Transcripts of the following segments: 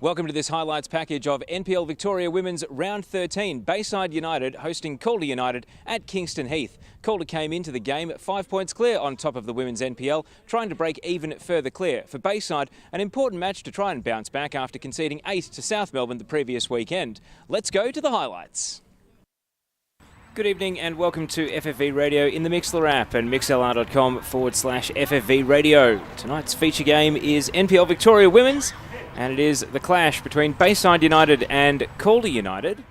Welcome to this highlights package of NPL Victoria Women's Round 13. Bayside United hosting Calder United at Kingston Heath. Calder came into the game 5 points clear on top of the Women's NPL, trying to break even further clear. For Bayside, an important match to try and bounce back after conceding 8 to South Melbourne the previous weekend. Let's go to the highlights. Good evening and welcome to FFV Radio in the Mixlr app and mixlr.com/FFV Radio. Tonight's feature game is NPL Victoria Women's, and it is the clash between Bayside United and Calder United.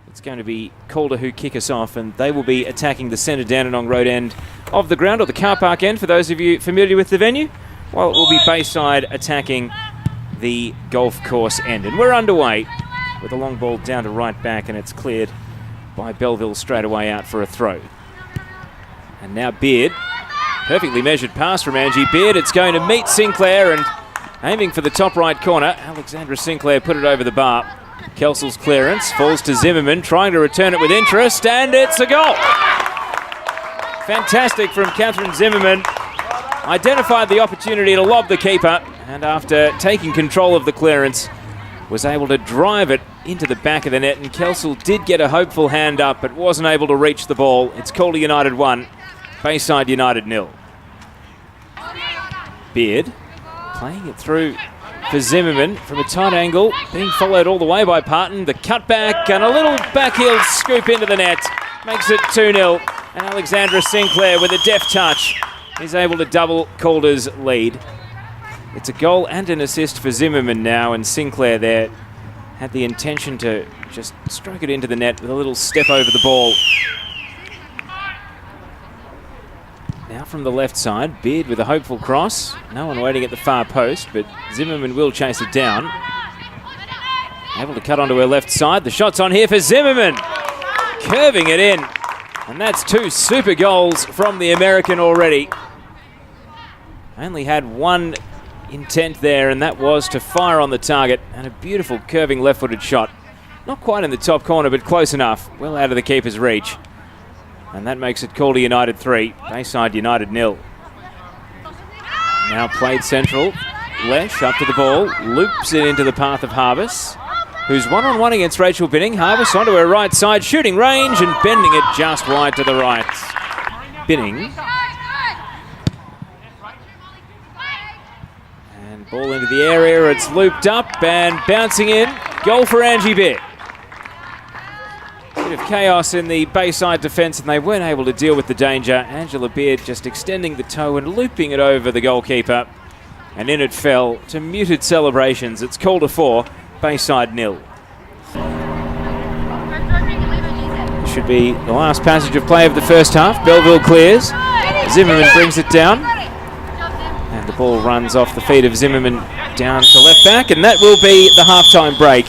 It's going to be Calder who kick us off, and they will be attacking the centre Dandenong Road end of the ground, or the car park end for those of you familiar with the venue, while it will be Bayside attacking the golf course end. And we're underway with a long ball down to right back, and it's cleared by Belleville straight away out for a throw. And now Beard, perfectly measured pass from Angie Beard. It's going to meet Sinclair, and aiming for the top right corner, Alexandra Sinclair put it over the bar. Kelsel's clearance falls to Zimmerman, trying to return it with interest, and it's a goal. Fantastic from Catherine Zimmerman. Identified the opportunity to lob the keeper, and after taking control of the clearance, was able to drive it into the back of the net, and Kelsel did get a hopeful hand up, but wasn't able to reach the ball. It's Calder United 1, Bayside United 0. Beard playing it through for Zimmerman from a tight angle, being followed all the way by Parton. The cutback and a little backheel scoop into the net makes it 2-0, and Alexandra Sinclair with a deft touch is able to double Calder's lead. It's a goal and an assist for Zimmerman now, and Sinclair there had the intention to just stroke it into the net with a little step over the ball. Now from the left side, Beard with a hopeful cross. No one waiting at the far post, but Zimmerman will chase it down. Able to cut onto her left side. The shot's on here for Zimmerman. Curving it in. And that's 2 super goals from the American already. Only had one intent there, and that was to fire on the target, and a beautiful curving left-footed shot. Not quite in the top corner, but close enough. Well out of the keeper's reach. And that makes it Calder United 3, Bayside United 0. Now played central. Lesh up to the ball, loops it into the path of Harvis, who's one-on-one against Rachel Binning. Harvis onto her right side, shooting range and bending it just wide to the right. Binning. And ball into the area, it's looped up and bouncing in. Goal for Angie Beard. Bit of chaos in the Bayside defence, and they weren't able to deal with the danger. Angela Beard just extending the toe and looping it over the goalkeeper, and in it fell to muted celebrations. It's Calder 4, Bayside 0. Should be the last passage of play of the first half. Belleville clears. Zimmerman brings it down, and the ball runs off the feet of Zimmerman down to left back, and that will be the halftime break.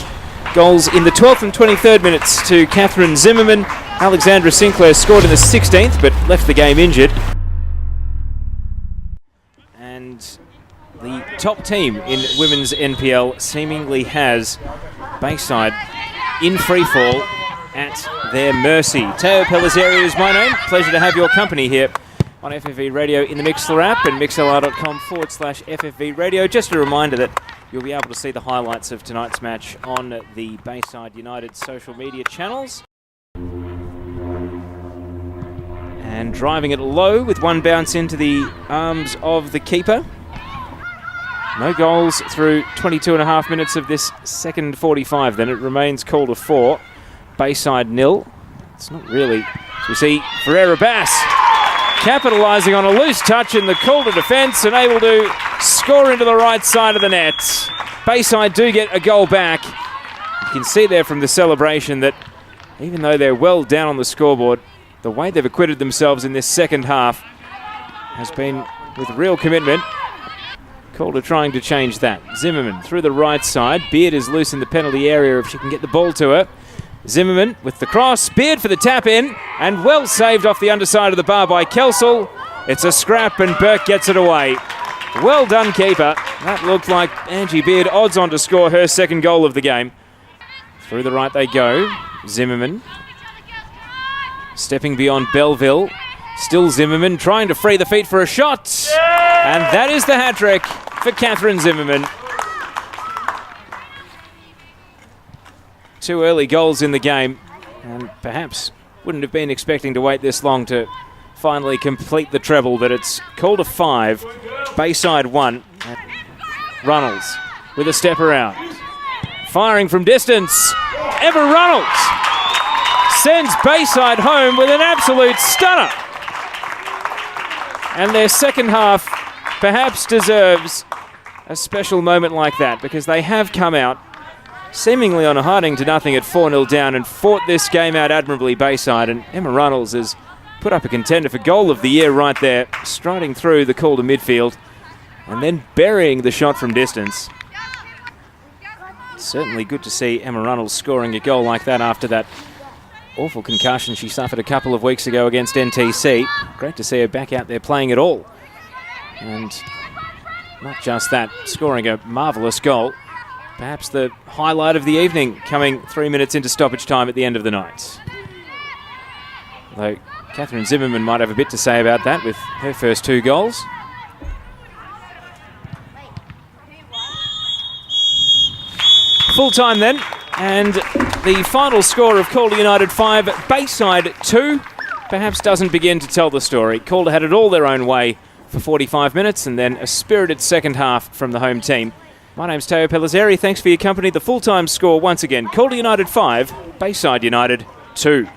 Goals in the 12th and 23rd minutes to Catherine Zimmerman. Alexandra Sinclair scored in the 16th, but left the game injured. And the top team in women's NPL seemingly has Bayside in free fall at their mercy. Teo Pellizzeri is my name. Pleasure to have your company here on FFV Radio in the Mixlr app and mixlr.com/FFV Radio. Just a reminder that you'll be able to see the highlights of tonight's match on the Bayside United social media channels. And driving it low with one bounce into the arms of the keeper. No goals through 22 and a half minutes of this second 45. Then it remains Calder 4, Bayside 0. It's not really. So we see Ferreira Bass capitalising on a loose touch in the Calder defence and able to score into the right side of the net. Bayside do get a goal back. You can see there from the celebration that even though they're well down on the scoreboard, the way they've acquitted themselves in this second half has been with real commitment. Calder trying to change that. Zimmerman through the right side. Beard is loose in the penalty area if she can get the ball to her. Zimmerman with the cross, Beard for the tap in, and well saved off the underside of the bar by Kelsel. It's a scrap and Burke gets it away. Well done, keeper. That looked like Angie Beard odds on to score her second goal of the game. Through the right they go. Zimmerman stepping beyond Belleville. Still Zimmerman trying to free the feet for a shot. And that is the hat-trick for Catherine Zimmerman. 2 early goals in the game, and perhaps wouldn't have been expecting to wait this long to finally complete the treble, but it's Calder 5, Bayside 1. Runnels with a step around. Firing from distance. Emma Runnels sends Bayside home with an absolute stunner. And their second half perhaps deserves a special moment like that, because they have come out seemingly on a hiding to nothing at 4-0 down and fought this game out admirably, Bayside. And Emma Runnels has put up a contender for goal of the year right there, striding through the Calder midfield and then burying the shot from distance. Certainly good to see Emma Runnels scoring a goal like that after that awful concussion she suffered a couple of weeks ago against NTC. Great to see her back out there playing at all. And not just that, scoring a marvellous goal. Perhaps the highlight of the evening, coming 3 minutes into stoppage time at the end of the night. Though Catherine Zimmerman might have a bit to say about that with her first 2 goals. Full time then, and the final score of Calder United 5, Bayside 2, perhaps doesn't begin to tell the story. Calder had it all their own way for 45 minutes and then a spirited second half from the home team. My name's Teo Pellizzeri, thanks for your company. The full-time score once again, Calder United 5, Bayside United 2.